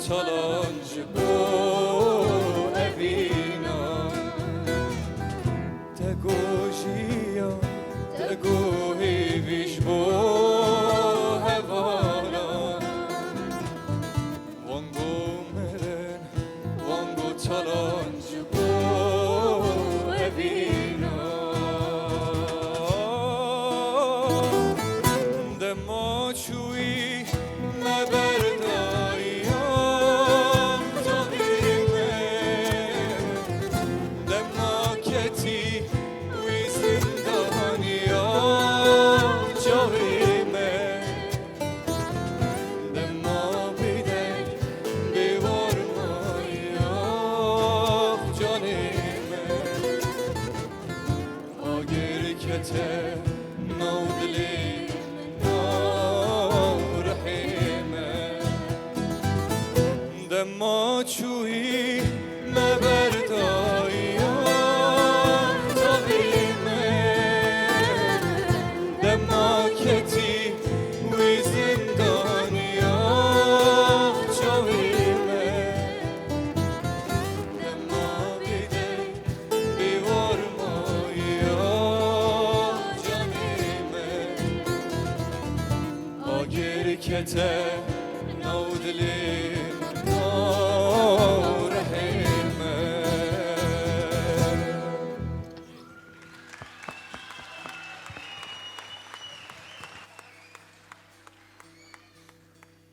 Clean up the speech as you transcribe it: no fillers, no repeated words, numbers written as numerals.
challenge bo evina tegojia tegohi vishbo hevana wango meren wango challenge bo evina de machui ما چویی مبردایی طبیمه دما کتی وی زندانیا چویمه دما بیده بیوار مایا جانیمه آگر کته نودلی